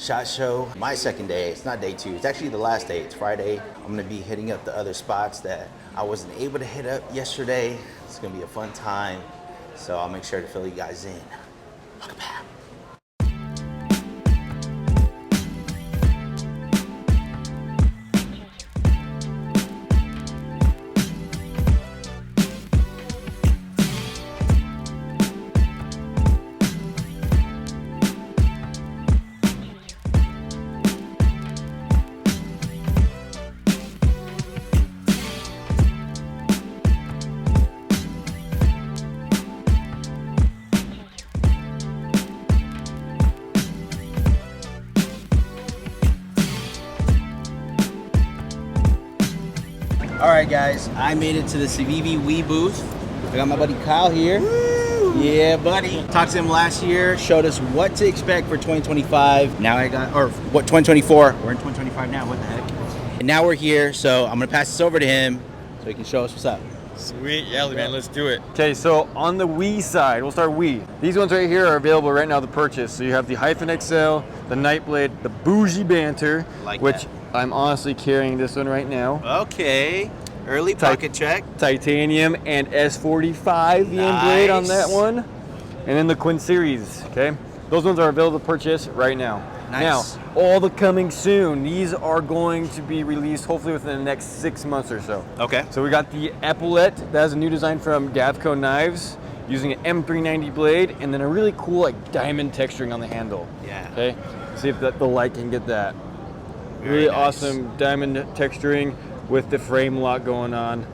SHOT Show, my second day. It's not day 2, it's actually the last day. It's Friday. I'm gonna be hitting up the other spots that I wasn't able to hit up yesterday. It's gonna be a fun time, so I'll make sure to fill you guys in. Welcome back. Alright guys, I made it to the Civivi Wii booth. I got my buddy Kyle here. Woo! Yeah, buddy. Talked to him last year, showed us what to expect for 2025. Now or what, 2024. We're in 2025 now, what the heck? And now we're here, so I'm gonna pass this over to him so he can show us what's up. Sweet, yeah, man, let's do it. Okay, so on the Wii side, we'll start Wii. These ones right here are available right now to purchase. So you have the XL, the Nightblade, the Bougie Banter, which I'm honestly carrying this one right now. Okay, early pocket check. Titanium and S45 the end blade on that one. And then the Quinn Series, okay? Those ones are available to purchase right now. Nice. Now, all the coming soon. These are going to be released hopefully within the next 6 months or so. Okay. So we got the Epaulet. That is a new design from Demko Knives using an M390 blade and then a really cool like diamond texturing on the handle. Yeah. Okay. See if the light can get that. Very really nice. Awesome diamond texturing with the frame lock going on.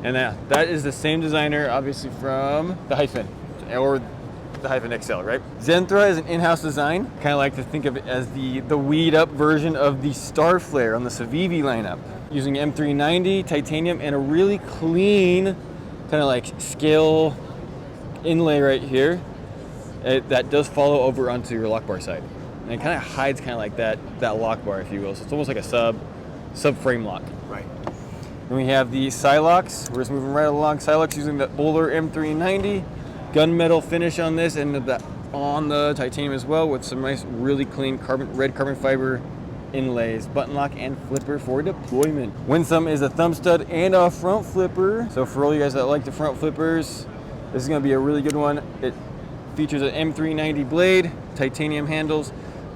And that is the same designer obviously from the Hyphen or the XL, right? Zenthra is an in-house design. Kind of like to think of it as the weed up version of the Starflare on the Civivi lineup. Using M390, titanium, and a really clean kind of like scale inlay right here. That does follow over onto your lock bar side. And it kind of hides kind of like that lock bar, if you will. So it's almost like a sub frame lock. Right. Then we have the Silox. We're just moving right along. Silox using the Bowler M390. Gunmetal finish on this and on the titanium as well with some nice, really clean red carbon fiber inlays, button lock and flipper for deployment. Winsome is a thumb stud and a front flipper. So for all you guys that like the front flippers, this is going to be a really good one. It features an M390 blade, titanium handles,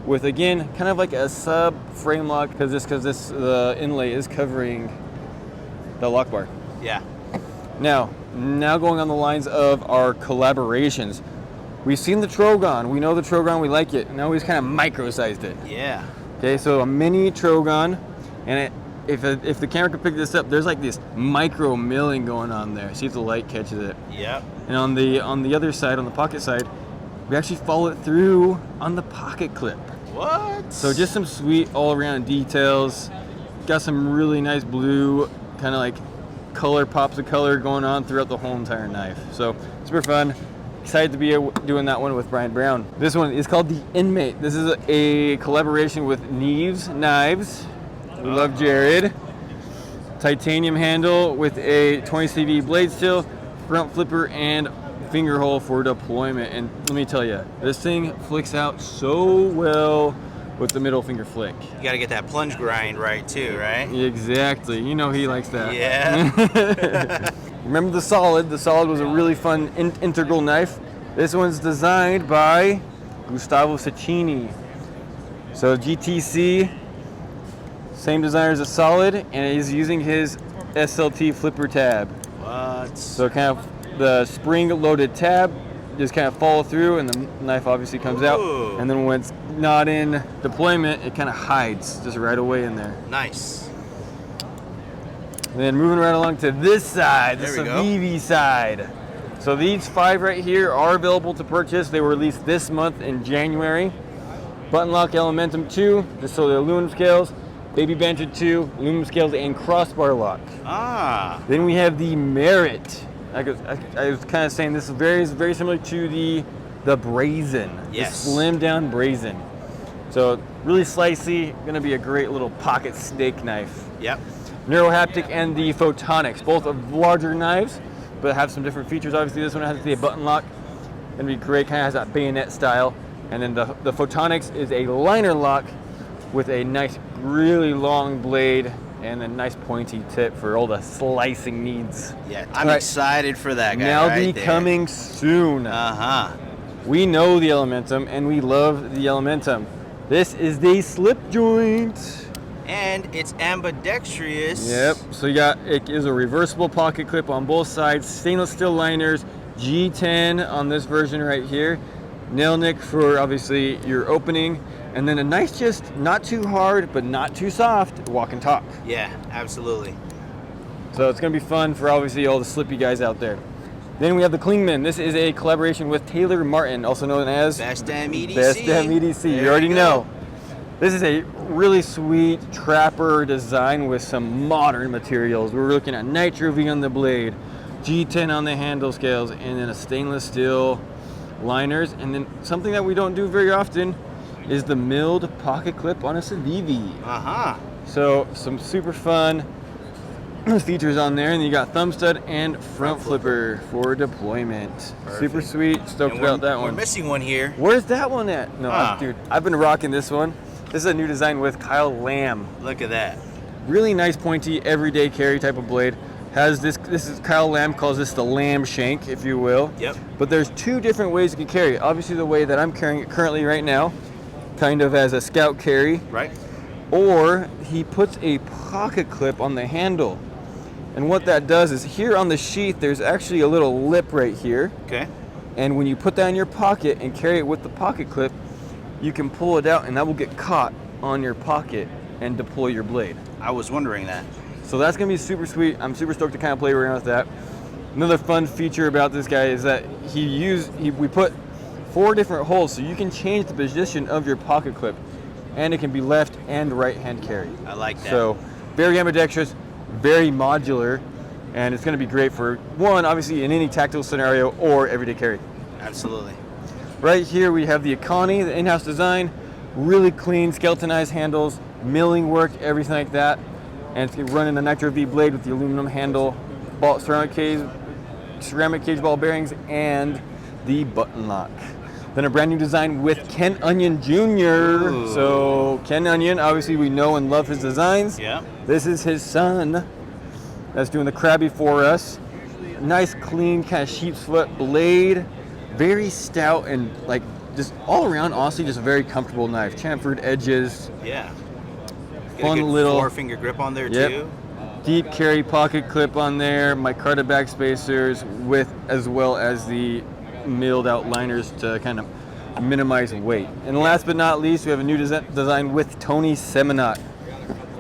with again kind of like a sub frame lock because the inlay is covering the lock bar. Yeah. Now going on the lines of our collaborations. We've seen the Trogon. We know the Trogon, we like it. Now we've kind of micro-sized it. Yeah. Okay, so a mini Trogon, and if the camera can pick this up, there's like this micro milling going on there. See if the light catches it. Yep. And on the other side, on the pocket side, we actually follow it through on the pocket clip. What? So just some sweet all-around details. Got some really nice blue, kind of like pops of color going on throughout the whole entire knife. So super fun. Excited to be doing that one with Brian Brown. This one is called the Inmate. This is a collaboration with Knives. We love Jared. Titanium handle with a 20 CV blade steel, front flipper, and finger hole for deployment. And let me tell you, this thing flicks out so well with the middle finger flick. You gotta get that plunge grind right too, right? Exactly. You know he likes that. Yeah. Remember the Solid? The Solid was a really fun integral knife. This one's designed by Gustavo Cecchini. So GTC, same designer as a Solid, and he's using his SLT flipper tab. What? So kind of the spring-loaded tab just kind of follow through, and the knife obviously comes out. And then when it's not in deployment, it kind of hides just right away in there. Nice. And then moving right along to this side, the Civivi side. So these 5 right here are available to purchase. They were released this month in January. Button lock Elementum 2, so the aluminum scales. Baby Banter 2, aluminum scales and crossbar lock. Ah. Then we have the Merit. I was kind of saying this is very similar to the Brazen. Yes. The slimmed down Brazen. So really slicey, gonna be a great little pocket steak knife. Yep. Neurohaptic and the Photonics, both of larger knives, but have some different features. Obviously this one has to be a button lock. Gonna be great, kind of has that bayonet style. And then the Photonics is a liner lock with a nice, really long blade and a nice pointy tip for all the slicing needs. Yeah, I'm excited for that guy. Now right coming soon. We know the Elementum and we love the Elementum. This is the slip joint. And it's ambidextrous. Yep, so it is a reversible pocket clip on both sides, stainless steel liners, G10 on this version right here, nail nick for obviously your opening, and then a nice, just not too hard but not too soft walk and talk. Yeah, absolutely. So it's gonna be fun for obviously all the slippy guys out there. Then we have the Klingman. This is a collaboration with Taylor Martin, also known as Bestech EDC. Bestech EDC. You already know. This is a really sweet trapper design with some modern materials. We're looking at Nitro V on the blade, G10 on the handle scales, and then a stainless steel liners. And then something that we don't do very often is the milled pocket clip on a Civivi. So some super fun features on there, and you got thumb stud and front flipper for deployment. Perfect. Super sweet. Stoked about that one. We're missing one here. Where's that one at? No, dude, I've been rocking this one. This is a new design with Kyle Lamb. Look at that. Really nice pointy everyday carry type of blade. Has this is Kyle Lamb calls this the lamb shank, if you will. Yep. But there's two different ways you can carry it. Obviously the way that I'm carrying it currently right now, kind of as a scout carry. Right. Or he puts a pocket clip on the handle. And what that does is here on the sheath, there's actually a little lip right here. Okay. And when you put that in your pocket and carry it with the pocket clip, you can pull it out and that will get caught on your pocket and deploy your blade. I was wondering that. So that's gonna be super sweet. I'm super stoked to kind of play around with that. Another fun feature about this guy is that we put 4 different holes so you can change the position of your pocket clip, and it can be left and right hand carry. I like that. So very ambidextrous, very modular, and it's gonna be great for one, obviously in any tactical scenario or everyday carry. Absolutely. Right here we have the Akani, the in-house design, really clean skeletonized handles, milling work, everything like that. And it's running the Nitro V blade with the aluminum handle, ceramic cage ball bearings, and the button lock. Then a brand new design with Ken Onion Jr. Ooh. So Ken Onion, obviously we know and love his designs. Yeah. This is his son that's doing the Krabby for us. Nice clean kind of sheep's foot blade. Very stout and like just all around, honestly, just a very comfortable knife. Chamfered edges. Yeah. Fun little 4-finger grip on there too. Deep carry pocket clip on there. Micarta back spacers with as well as the milled out liners to kind of minimize weight. And last but not least, we have a new design with Tony Seminot.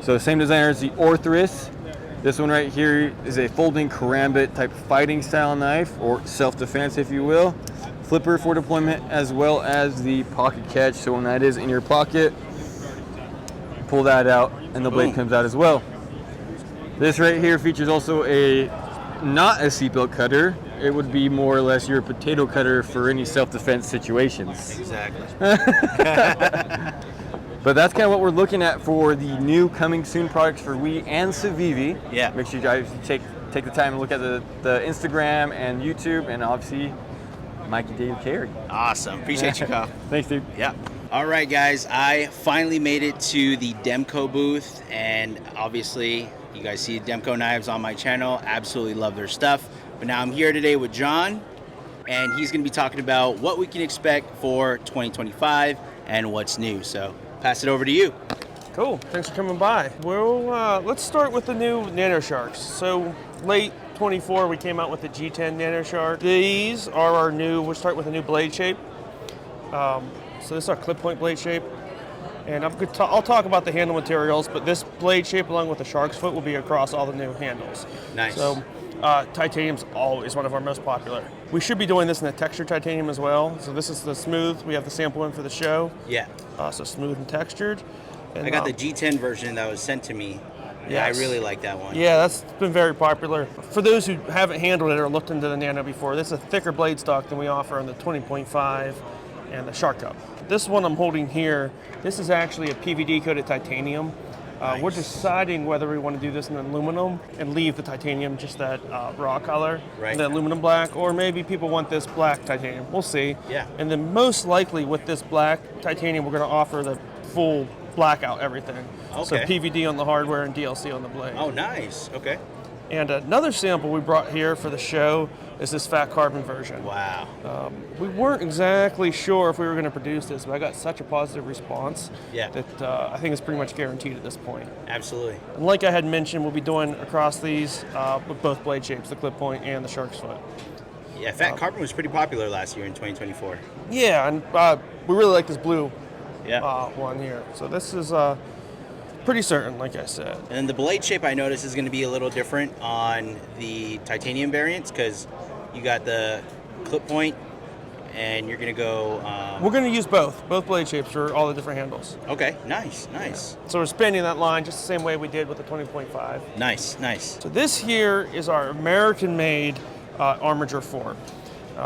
So same designer as the Orthrus. This one right here is a folding karambit type fighting style knife, or self-defense if you will. Flipper for deployment, as well as the pocket catch. So when that is in your pocket, pull that out and the blade comes out as well. This right here features also not a seatbelt cutter. It would be more or less your potato cutter for any self-defense situations. Exactly. But that's kind of what we're looking at for the new coming soon products for We and Civivi. Yeah. Make sure you guys take the time to look at the Instagram and YouTube, and obviously mikeydailycarry. Awesome. Appreciate you, Kyle. Thanks, dude. Yeah. All right, guys. I finally made it to the Demco booth, and obviously you guys see Demko Knives on my channel. Absolutely love their stuff. But now I'm here today with John, and he's going to be talking about what we can expect for 2025 and what's new. So pass it over to you. Cool. Thanks for coming by. Well, let's start with the new Nano Sharks. So late 24, we came out with the G10 Nano Shark. These are our new. We'll start with a new blade shape. So this is our clip point blade shape. And I'll talk about the handle materials, but this blade shape along with the shark's foot will be across all the new handles. Nice. So titanium's always one of our most popular. We should be doing this in the textured titanium as well. So this is the smooth. We have the sample one for the show. Yeah. So smooth and textured. And, I got the G10 version that was sent to me. Yeah, yes. I really like that one. Yeah, that's been very popular. For those who haven't handled it or looked into the Nano before, this is a thicker blade stock than we offer on the 20.5 and the Shark Cup. This one I'm holding here, this is actually a PVD coated titanium. Nice. We're deciding whether we want to do this in aluminum and leave the titanium just that raw color, right. The aluminum black, or maybe people want this black titanium. We'll see. Yeah. And then most likely with this black titanium, we're going to offer the full blackout everything. So Okay. PVD on the hardware and DLC on the blade. Oh, nice. Okay. And another sample we brought here for the show is this fat carbon version. Wow. We weren't exactly sure if we were going to produce this, but I got such a positive response Yeah. that I think it's pretty much guaranteed at this point. Absolutely. And like I had mentioned, we'll be doing across these with both blade shapes, the clip point and the shark's foot. Yeah, fat carbon was pretty popular last year in 2024. Yeah, and we really like this blue Yeah. one here. So this is pretty certain, like I said. And then the blade shape I noticed is going to be a little different on the titanium variants because you got the clip point and you're going to go... We're going to use both blade shapes for all the different handles. Okay, nice, nice. So we're spanning that line just the same way we did with the 20.5. Nice, nice. So this here is our American-made Armiger 4.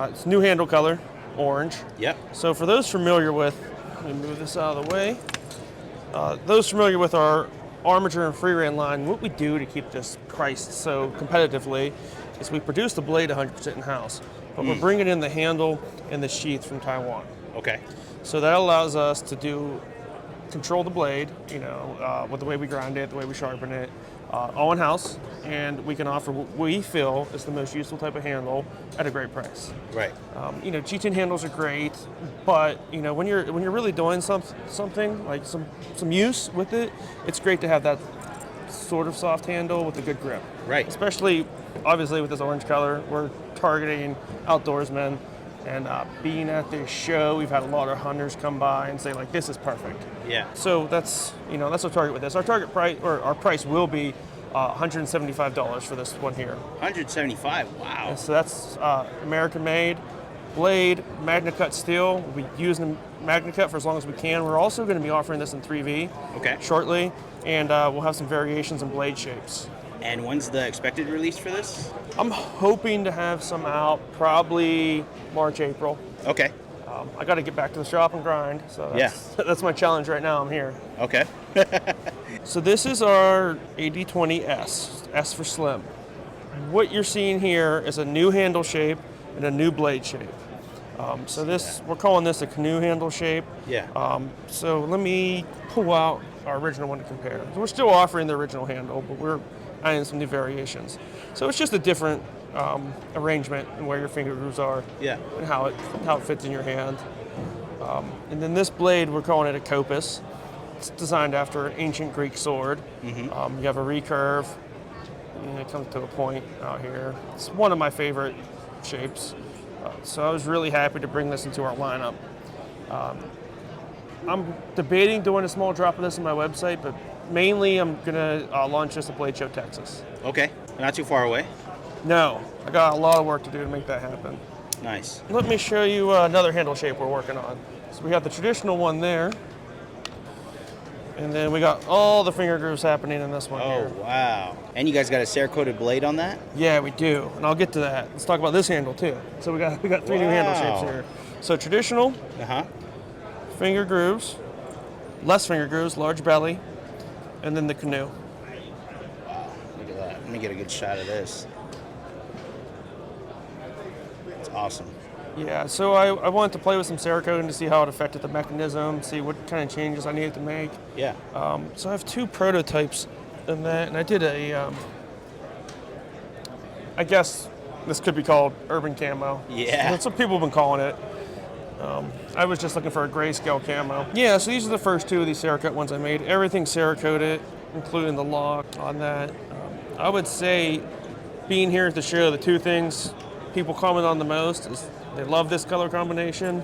It's new handle color, orange. Yep. So for those familiar with, let me move this out of the way. Those familiar with our Armiger and Freerun line, what we do to keep this priced so competitively is we produce the blade 100% in-house, but we're bringing in the handle and the sheath from Taiwan. Okay. So that allows us to control the blade, with the way we grind it, the way we sharpen it, all in-house, and we can offer what we feel is the most useful type of handle at a great price. Right. G10 handles are great, but when you're really doing something like some use with it, it's great to have that sort of soft handle with a good grip. Right. Especially, obviously, with this orange color, we're targeting outdoorsmen. And being at this show, we've had a lot of hunters come by and say, like, this is perfect. Yeah. So that's our target with this. Our target price, or our price will be $175 for this one here. 175. Wow. And so that's American-made blade, Magna Cut steel. We'll be using Magna Cut for as long as we can. We're also going to be offering this in 3V shortly, and we'll have some variations in blade shapes. And when's the expected release for this? I'm hoping to have some out probably March, April. Okay. I got to get back to the shop and grind, so that's my challenge right now. I'm here. Okay. So this is our 8020S, S for slim. What you're seeing here is a new handle shape and a new blade shape. So this, we're calling this a canoe handle shape. Yeah. So let me pull out our original one to compare. So we're still offering the original handle, but we're adding some new variations. So it's just a different arrangement and where your finger grooves are. Yeah. And how it fits in your hand. And then this blade, we're calling it a kopis. It's designed after an ancient Greek sword. You have a recurve, and it comes to a point out here. It's one of my favorite shapes. So I was really happy to bring this into our lineup. I'm debating doing a small drop of this on my website, but mainly I'm gonna launch this at Blade Show, Texas. Okay. Not too far away. No, I got a lot of work to do to make that happen. Nice. Let me show you another handle shape we're working on. So we got the traditional one there, and then we got all the finger grooves happening in this one here. Oh, wow. And you guys got a Cerakoted blade on that? Yeah, we do, and I'll get to that. Let's talk about this handle too. So we got three new handle shapes here. So traditional, finger grooves, less finger grooves, large belly, and then the canoe. Wow, look at that. Let me get a good shot of this. It's awesome. Yeah, so I wanted to play with some Cerakoting to see how it affected the mechanism, see what kind of changes I needed to make. Yeah. So I have two prototypes in that, and I did a, I guess this could be called urban camo. Yeah. That's what people have been calling it. I was just looking for a grayscale camo. Yeah, so these are the first two of these Cerakote ones I made. Everything's Cerakoted, including the lock on that. I would say, being here at the show, the two things people comment on the most is they love this color combination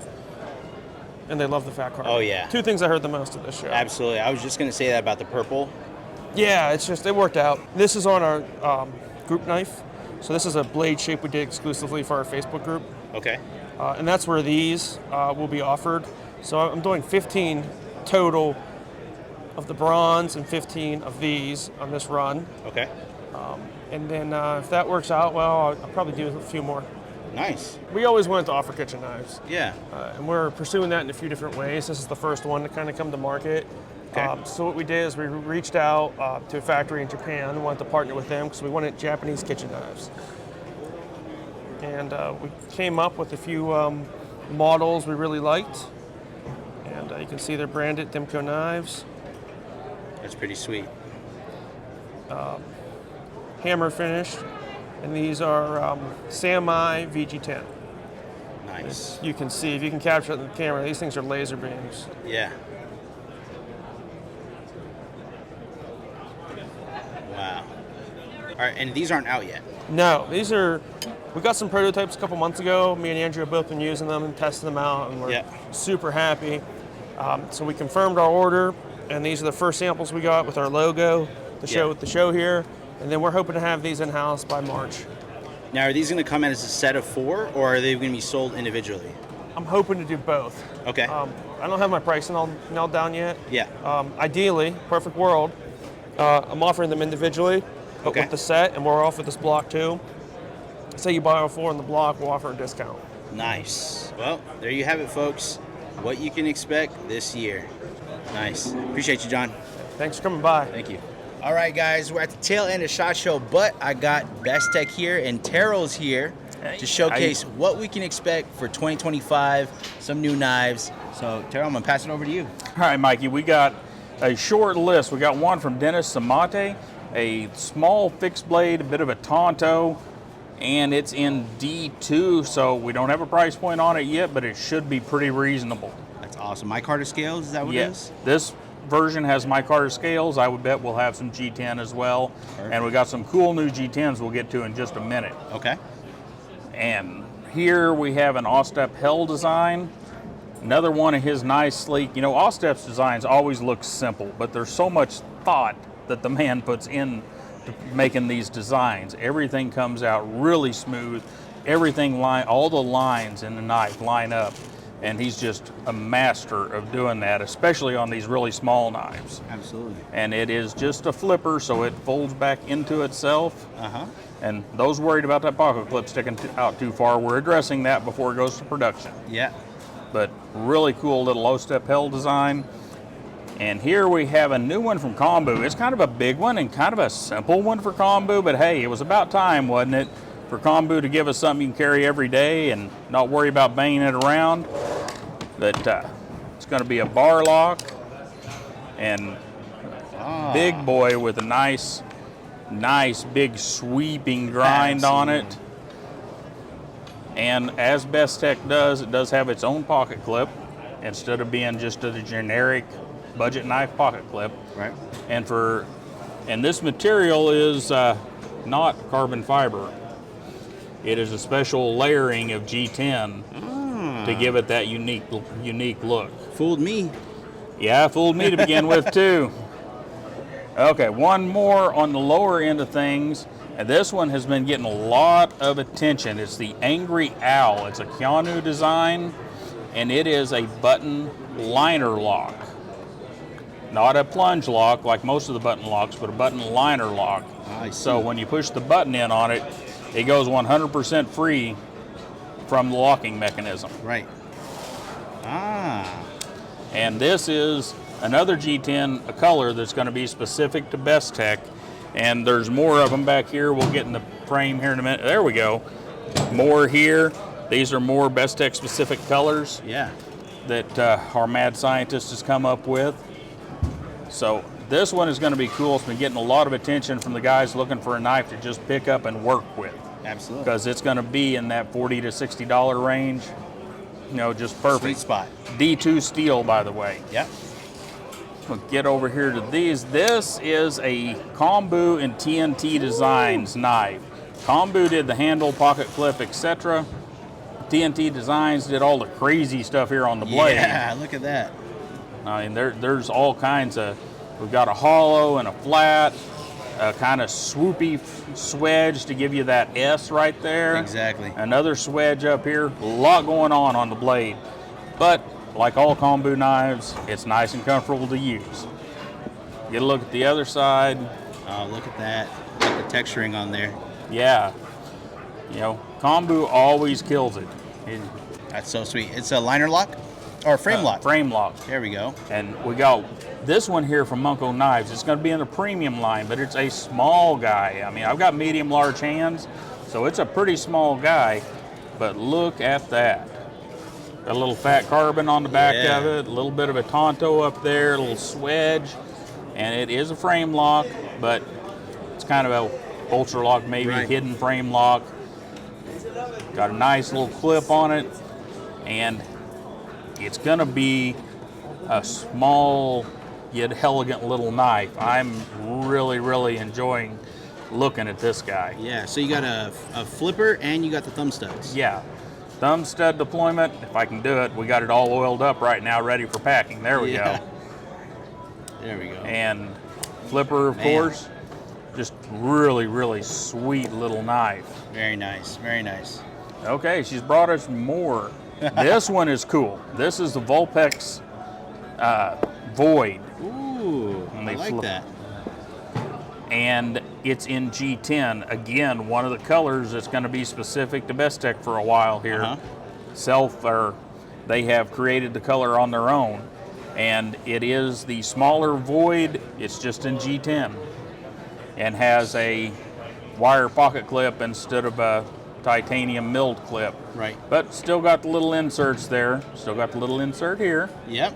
and they love the fat carbon. Oh, yeah. Two things I heard the most at this show. Absolutely. I was just going to say that about the purple. Yeah, it worked out. This is on our group knife. So this is a blade shape we did exclusively for our Facebook group. Okay. And that's where these will be offered. So I'm doing 15 total of the bronze and 15 of these on this run. Okay. And then if that works out well, I'll probably do a few more. Nice. We always wanted to offer kitchen knives. Yeah. And we're pursuing that in a few different ways. This is the first one to kind of come to market. Okay. So what we did is we reached out to a factory in Japan and wanted to partner with them because we wanted Japanese kitchen knives. And we came up with a few models we really liked. And you can see they're branded Demco Knives. That's pretty sweet. Hammer finished, and these are Sami VG10. Nice. You can see, if you can capture it in the camera, these things are laser beams. Yeah. Wow. All right, and these aren't out yet. No, these are, we got some prototypes a couple months ago. Me and Andrew have both been using them and testing them out, and we're super happy. So we confirmed our order, and these are the first samples we got with our logo to show with the show here, and then we're hoping to have these in-house by March. Now, are these going to come in as a set of 4, or are they going to be sold individually? I'm hoping to do both. Okay. I don't have my pricing all nailed down yet. Yeah. Ideally, perfect world, I'm offering them individually, but with the set, and we're off with this block too. Say you buy all 4 in the block, we'll offer a discount. Nice. Well, there you have it, folks. What you can expect this year. Nice. Appreciate you, John. Thanks for coming by. Thank you. All right, guys, we're at the tail end of SHOTshow, but I got Bestech here and Terrell's here to showcase what we can expect for 2025, some new knives. So, Terrell, I'm going to pass it over to you. All right, Mikey, we got a short list. We got one from Dennis Samate, a small fixed blade, a bit of a Tonto, and it's in D2, so we don't have a price point on it yet, but it should be pretty reasonable. That's awesome. Micarta scales, is that what it is? This version has micarta scales. I would bet we'll have some G10 as well. Perfect. And we got some cool new G10s we'll get to in just a minute. Okay. And here we have an Ostep Hell design. Another one of his nice, sleek, you know, Ostep's designs always look simple, but there's so much thought that the man puts in to making these designs. Everything comes out really smooth. Everything all the lines in the knife line up. And he's just a master of doing that, especially on these really small knives. Absolutely. And it is just a flipper, so it folds back into itself. And those worried about that pocket clip sticking out too far, we're addressing that before it goes to production. Yeah. But really cool little low-step Hell design. And here we have a new one from Kombu. It's kind of a big one and kind of a simple one for Kombu, but hey, it was about time, wasn't it, for Kombu to give us something you can carry every day and not worry about banging it around. That it's going to be a bar lock and big boy with a nice big sweeping grind on it. And as Bestech does, it does have its own pocket clip instead of being just a generic budget knife pocket clip. Right. And this material is not carbon fiber. It is a special layering of G10 to give it that unique look. Fooled me. Yeah, fooled me to begin with too. Okay, one more on the lower end of things, and this one has been getting a lot of attention. It's the Angry Owl. It's a Keanu design, and it is a button liner lock. Not a plunge lock like most of the button locks, but a button liner lock. So when you push the button in on it, it goes 100% free from the locking mechanism. Right. And this is another G10, a color that's going to be specific to Bestech. And there's more of them back here. We'll get in the frame here in a minute. There we go. More here. These are more Bestech specific colors. Yeah. That our mad scientist has come up with. So this one is going to be cool. It's been getting a lot of attention from the guys looking for a knife to just pick up and work with. Absolutely. Because it's going to be in that $40 to $60 range. You know, just perfect. Sweet spot. D2 steel, by the way. Yep. We'll get over here to these. This is a Kombu and TNT Designs knife. Kombu did the handle, pocket clip, etc. TNT Designs did all the crazy stuff here on the blade. Yeah, look at that. I mean, there's all kinds of, we've got a hollow and a flat, a kind of swoopy swedge to give you that S right there. Exactly. Another swedge up here. A lot going on the blade. But like all Kombu knives, it's nice and comfortable to use. Get a look at the other side. Oh, look at that. Look at the texturing on there. Yeah. You know, Kombu always kills it. That's so sweet. It's a liner lock? Or frame lock? Frame lock. There we go. And we got this one here from Demko Knives. It's going to be in the premium line, but it's a small guy. I mean, I've got medium large hands, so it's a pretty small guy. But look at that. Got a little fat carbon on the back of it, a little bit of a Tonto up there, a little swedge. and it is a frame lock, but it's kind of a ultra lock, maybe hidden frame lock. Got a nice little clip on it, and it's gonna be a small yet elegant little knife. I'm really enjoying looking at this guy. Yeah, so you got a flipper and you got the thumb studs. Yeah, thumb stud deployment, if I can do it. We got it all oiled up right now, ready for packing. There we go. There we go. And flipper, of course. Just really sweet little knife. Very nice, very nice. Okay, she's brought us more. This one is cool. This is the Vulpix Void. Ooh, I like that. And it's in G10. Again, one of the colors that's going to be specific to Bestech for a while here. They have created the color on their own. And it is the smaller Void. It's just in G10. And has a wire pocket clip instead of a titanium milled clip. Right. But still got the little inserts there. Still got the little insert here. Yep.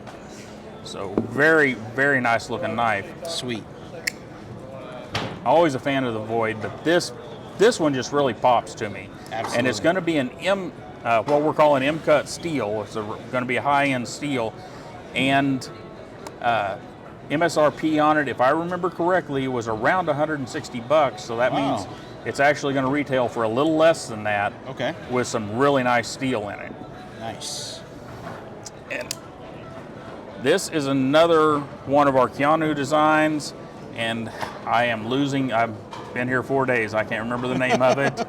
So very nice looking knife. Sweet. Always a fan of the Void, but this one just really pops to me. Absolutely. And it's going to be an what we're calling M-cut steel. It's going to be a high-end steel, and MSRP on it, if I remember correctly, was around $160. So that means it's actually going to retail for a little less than that. Okay. With some really nice steel in it. Nice. And this is another one of our Keanu designs. And I am losing, I've been here 4 days, I can't remember the name of it,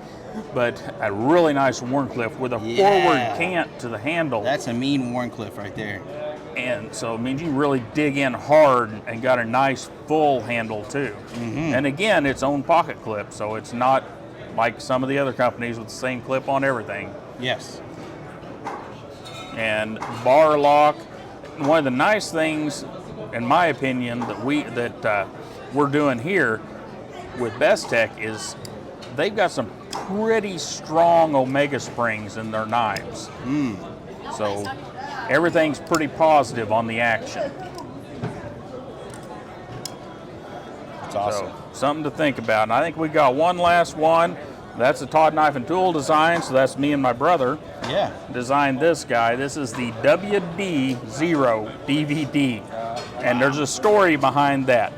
but a really nice Warncliffe with a forward cant to the handle. That's a mean Warncliffe right there. And so it means you really dig in hard and got a nice full handle too. And again, its own pocket clip, so it's not like some of the other companies with the same clip on everything. Yes. And bar lock. One of the nice things, in my opinion, that we're doing here with Bestech is they've got some pretty strong Omega springs in their knives. So everything's pretty positive on the action. That's awesome. So something to think about. And I think we got one last one. That's a Todd Knife and Tool design, so that's me and my brother. Yeah. Designed this guy. This is the WD0 DVD. And there's a story behind that.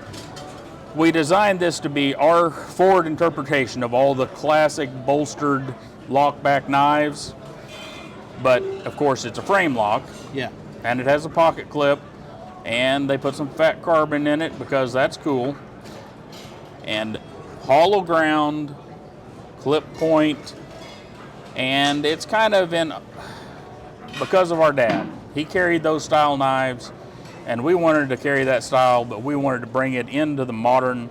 We designed this to be our forward interpretation of all the classic bolstered lockback knives, but of course it's a frame lock. Yeah. And it has a pocket clip, and they put some fat carbon in it because that's cool. And hollow ground, clip point, and it's kind of because of our dad. He carried those style knives. And we wanted to carry that style, but we wanted to bring it into the modern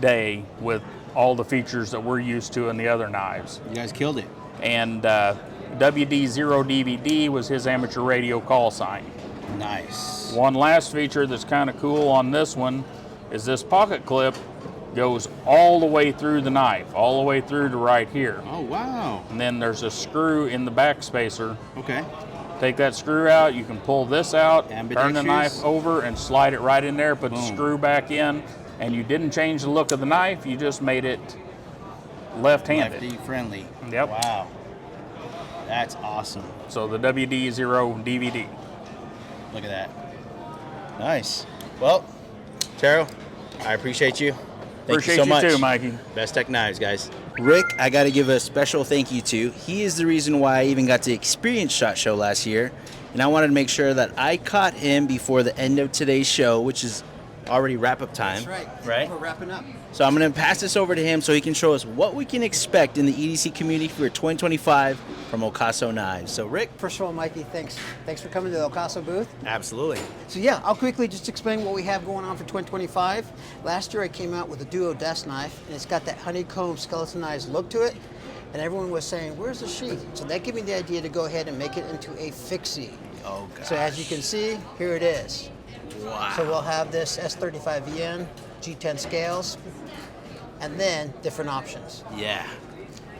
day with all the features that we're used to in the other knives. You guys killed it. And WD0 DVD was his amateur radio call sign. Nice. One last feature that's kind of cool on this one is this pocket clip goes all the way through the knife, all the way through to right here. Oh, wow. And then there's a screw in the back spacer. Okay. Take that screw out, you can pull this out, turn the knife Ambidextrous. over and slide it right in there, put the screw back in, and you didn't change the look of the knife, you just made it left-handed. Lefty friendly. Yep. Wow. That's awesome. So the WD0 DVD. Look at that. Nice. Well, Taro, I appreciate you. Thank Appreciate you so much. too, Mikey. Bestech Knives, guys. Rick, I got to give a special thank you to. He is the reason why I even got to experience SHOTshow last year, and I wanted to make sure that I caught him before the end of today's show, which is already wrap-up time. That's right. Right? We're wrapping up. So I'm going to pass this over to him so he can show us what we can expect in the EDC community for 2025 from Ocaso Knives. So, Rick? First of all, Mikey, thanks for coming to the Ocaso booth. Absolutely. So yeah, I'll quickly just explain what we have going on for 2025. Last year I came out with a duo desk knife, and it's got that honeycomb skeletonized look to it. And everyone was saying, where's the sheath? So that gave me the idea to go ahead and make it into a fixie. Oh, gosh. So as you can see, here it is. Wow. So we'll have this S35VN, G10 scales, and then different options. Yeah.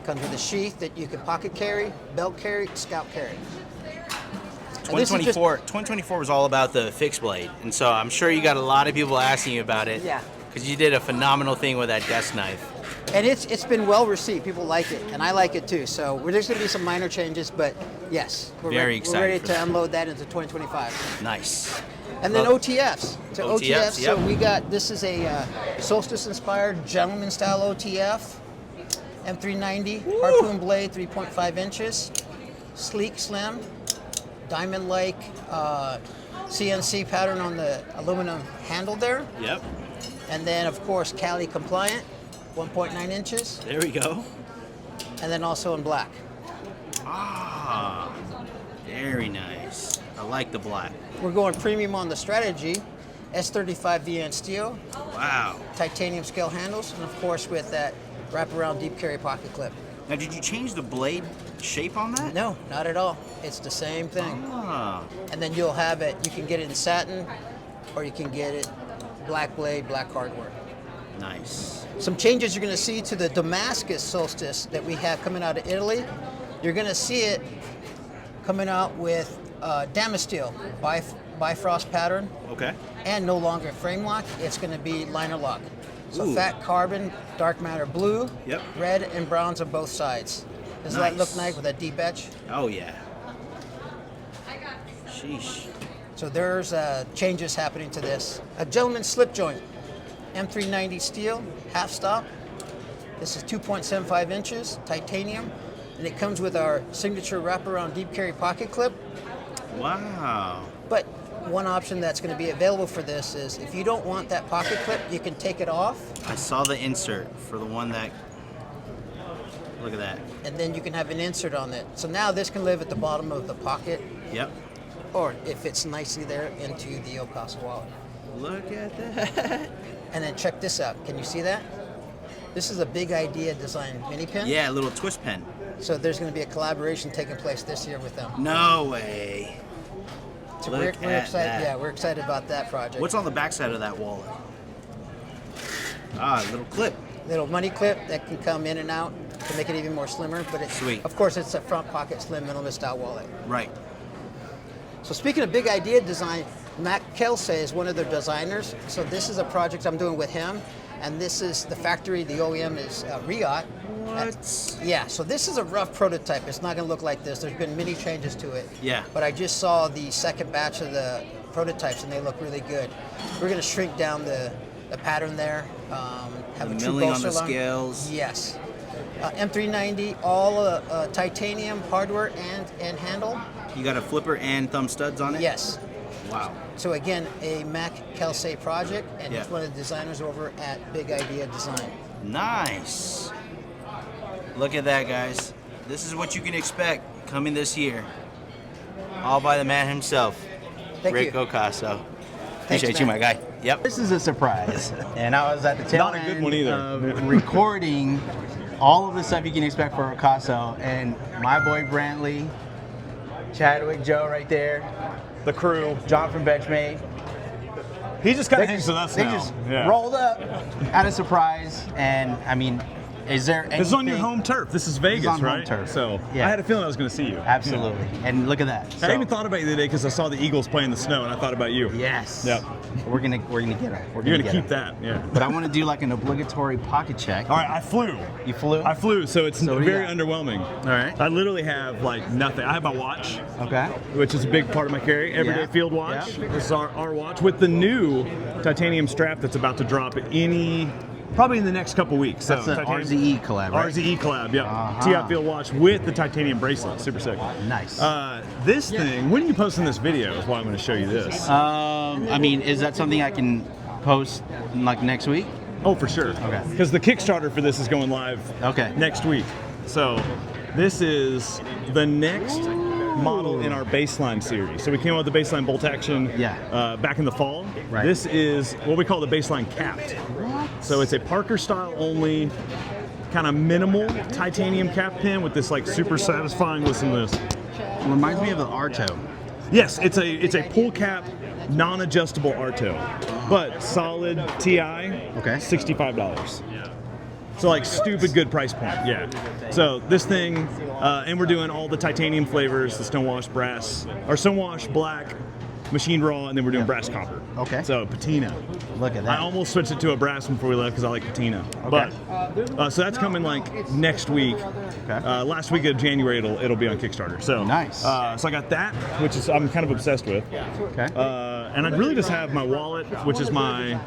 Comes with a sheath that you can pocket carry, belt carry, scalp carry. 2024 was all about the fixed blade, and so I'm sure you got a lot of people asking you about it. Yeah. Because you did a phenomenal thing with that desk knife. And it's been well received. People like it, and I like it too. So there's going to be some minor changes, but yes, we're ready to unload that into 2025. Nice. And then OTFs. So OTFs. Yep. So this is a Solstice-inspired gentleman-style OTF, M390, harpoon blade, 3.5 inches, sleek, slim, diamond-like CNC pattern on the aluminum handle there. Yep. And then, of course, Cali compliant, 1.9 inches. There we go. And then also in black. Ah, very nice. I like the black. We're going premium on the strategy, S35 VN steel. Wow. Titanium scale handles, and of course with that wraparound deep carry pocket clip. Now, did you change the blade shape on that? No, not at all. It's the same thing. Ah. And then you'll have it, you can get it in satin, or you can get it black blade, black hardware. Nice. Some changes you're going to see to the Damascus Solstice that we have coming out of Italy. You're going to see it coming out with Damasteel Bifrost pattern. Okay. And no longer frame lock. It's going to be liner lock. So Ooh. fat carbon, dark matter blue, Yep. red and browns on both sides. Does that look nice with that deep edge? Oh yeah. Sheesh. So there's changes happening to this. A gentleman's slip joint, M390 steel, half stop. This is 2.75 inches, titanium, and it comes with our signature wraparound deep carry pocket clip. Wow. But one option that's going to be available for this is if you don't want that pocket clip, you can take it off. I saw the insert for the one that. Look at that. And then you can have an insert on it. So now this can live at the bottom of the pocket, Yep. or if it's nicely there, into the Ocaso wallet. Look at that. And then check this out. Can you see that? This is a Big Idea design mini pin. Yeah, a little twist pen. So there's going to be a collaboration taking place this year with them. No way. So Look we're at excited. that. Yeah, we're excited about that project. What's on the back side of that wallet? Ah, a little clip. Little money clip that can come in and out to make it even more slimmer. But it's, Sweet. of course, it's a front pocket slim minimalist style wallet. Right. So speaking of Big Idea design, Matt Kelsey is one of their designers. So this is a project I'm doing with him. And this is the factory, the OEM is Riot. What? Yeah, so this is a rough prototype. It's not going to look like this. There's been many changes to it. Yeah. But I just saw the second batch of the prototypes, and they look really good. We're going to shrink down the pattern there. Have The a true milling on bolster the line. scales. Yes. M390, all titanium hardware and handle. You got a flipper and thumb studs on it? Yes. Wow. So again, a Mac Kelsey project, and Yeah. he's one of the designers over at Big Idea Design. Nice. Look at that, guys. This is what you can expect coming this year. All by the man himself, Thank Rick you. Ocaso. Thanks, Appreciate you, my man. guy. Yep. This is a surprise, and I was at the tail Not a good end one either. of recording all of the stuff you can expect for Ocaso, and my boy Brantley, Chadwick Joe right there, The crew. John from Benchmade. He just kind of hangs with us They now. just Yeah. rolled up at a surprise, and I mean, is there anything? This is on your home turf. This is Vegas, on home right? turf. So Yeah. I had a feeling I was going to see you. Absolutely, and look at that. Yeah. I even thought about you the other day because I saw the Eagles play in the snow, and I thought about you. Yes. Yep. We're gonna get them. You're going to get keep 'em. that, yeah. But I want to do like an obligatory pocket check. All right, I flew. You flew? I flew, so it's So what do you very got? underwhelming. All right. I literally have like nothing. I have my watch, Okay. which is a big part of my carry. Everyday Yeah. field watch. Yeah. This is our watch with the new titanium strap that's about to drop probably in the next couple weeks. That's so an titanium- RZE collab, right? RZE collab, yeah. Uh-huh. TI field watch with the titanium bracelet. Super sick. Nice. This thing, when are you posting this video is why I'm going to show you this. I mean, is that something I can post like next week? Oh, for sure. Okay. Because the Kickstarter for this is going live Okay. next week. So this is the next model in our baseline series. So we came out with the baseline bolt action back in the fall. Right. This is what we call the baseline capped. So it's a Parker style only, kind of minimal titanium cap pin with this like super satisfying, listen to this. Reminds me of the Arto. Yes, it's a pull cap, non-adjustable Arto, but solid TI. Okay. $65. So like stupid good price point, yeah. So this thing, and we're doing all the titanium flavors, the stonewash brass, or stonewash black, machined raw, and then we're doing brass copper. Okay. So patina. Look at I that. almost switched it to a brass one before we left because I like patina. But so that's coming like next week. Okay. Last week of January it'll be on Kickstarter. So Nice. So I got that, which is I'm kind of obsessed with. Okay. And I really just have my wallet, which is my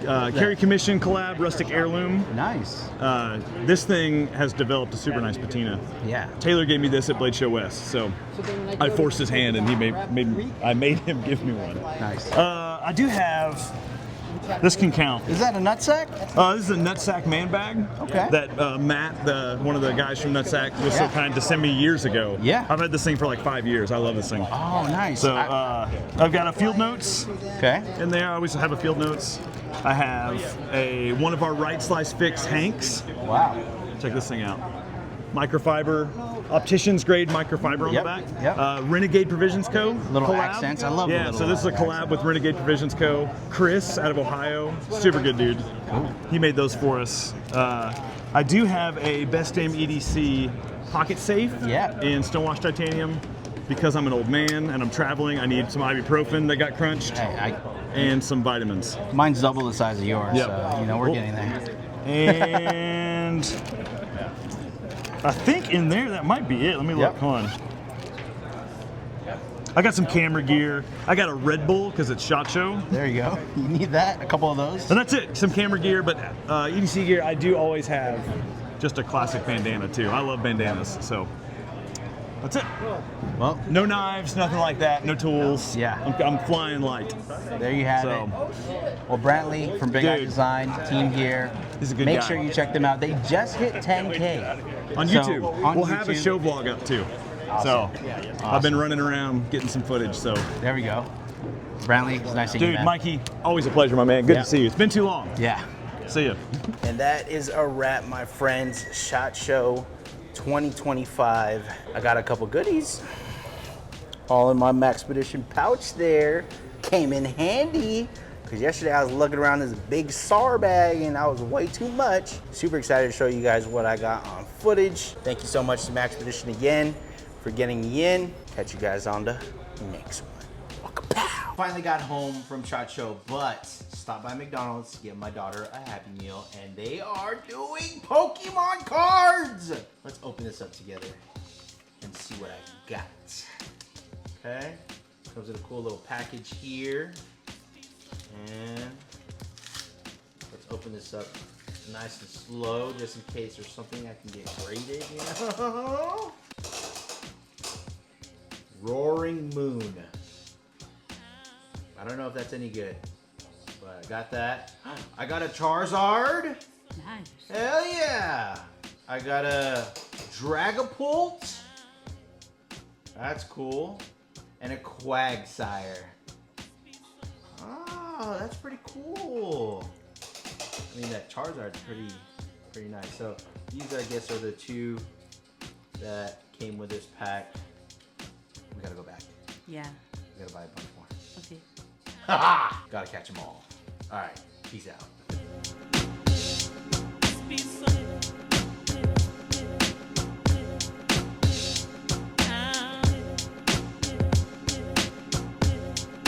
Carry Commission collab rustic heirloom. Nice. This thing has developed a super nice patina. Yeah. Taylor gave me this at Blade Show West, so I forced his hand and I made him give me one. Nice. I do have. This can count. Is that a nutsack? This is a Nutsac man bag. Okay. That Matt, one of the guys from Nutsac, was so kind to send me years ago. Yeah. I've had this thing for like 5 years. I love this thing. Oh, nice. So I've got a field notes. Okay. In there, I always have a field notes. I have one of our right slice fix Hanks. Wow. Check this thing out. Microfiber, optician's grade microfiber on Yep, the back. yep. Renegade Provisions Co. Little collab. accents. I love the Yeah, little so this is a collab accents. with Renegade Provisions Co. Chris out of Ohio. Super good dude. Cool. He made those for us. I do have a EDC pocket safe Yeah. in stonewash titanium. Because I'm an old man and I'm traveling, I need some ibuprofen that got crunched Hey, and some vitamins. mine's double the size of yours, Yep. so you know we're getting there. And I think in there that might be it. Let me look. Yep. Hold on. I got some camera gear. I got a Red Bull because it's SHOTshow. There you go. You need that. A couple of those. And that's it. Some camera gear, but EDC gear, I do always have just a classic bandana too. I love bandanas, so that's it. Well, No knives, nothing like that. No tools. Yeah. I'm flying light. there you have So- it. Well, Brantley from Big Eye Dude. Design, Team Gear. He's a good Make guy. sure you check them out. They just hit 10K. On So, YouTube. on We'll have a YouTube. show vlog up too. So I've been running around getting some footage. So There we go. Brantley, it's nice seeing you, dude, man. Mikey, always a pleasure, my man. Good Yeah. to see you. It's been too long. Yeah. See ya. And that is a wrap, my friends. SHOTshow 2025. I got a couple goodies. All in my Maxpedition pouch there. Came in handy. Because yesterday I was lugging around this big SAR bag and I was way too much. Super excited to show you guys what I got on footage. Thank you so much to Maxpedition again for getting me in. Catch you guys on the next one. Pow. Finally got home from SHOTshow, but stopped by McDonald's to get my daughter a Happy Meal, and they are doing Pokemon cards. Let's open this up together and see what I got. Okay, comes in a cool little package here, and let's open this up nice and slow, just in case there's something I can get graded. You know? Roaring Moon. I don't know if that's any good, but I got that. I got a Charizard. Nice. Hell yeah! I got a Dragapult. That's cool. And a Quagsire. Oh, that's pretty cool. I mean, that Charizard's pretty nice. So these, I guess, are the two that came with this pack. We gotta go back. Yeah. We gotta buy a bunch more. Okay. Haha! Gotta catch them all. All right, peace out.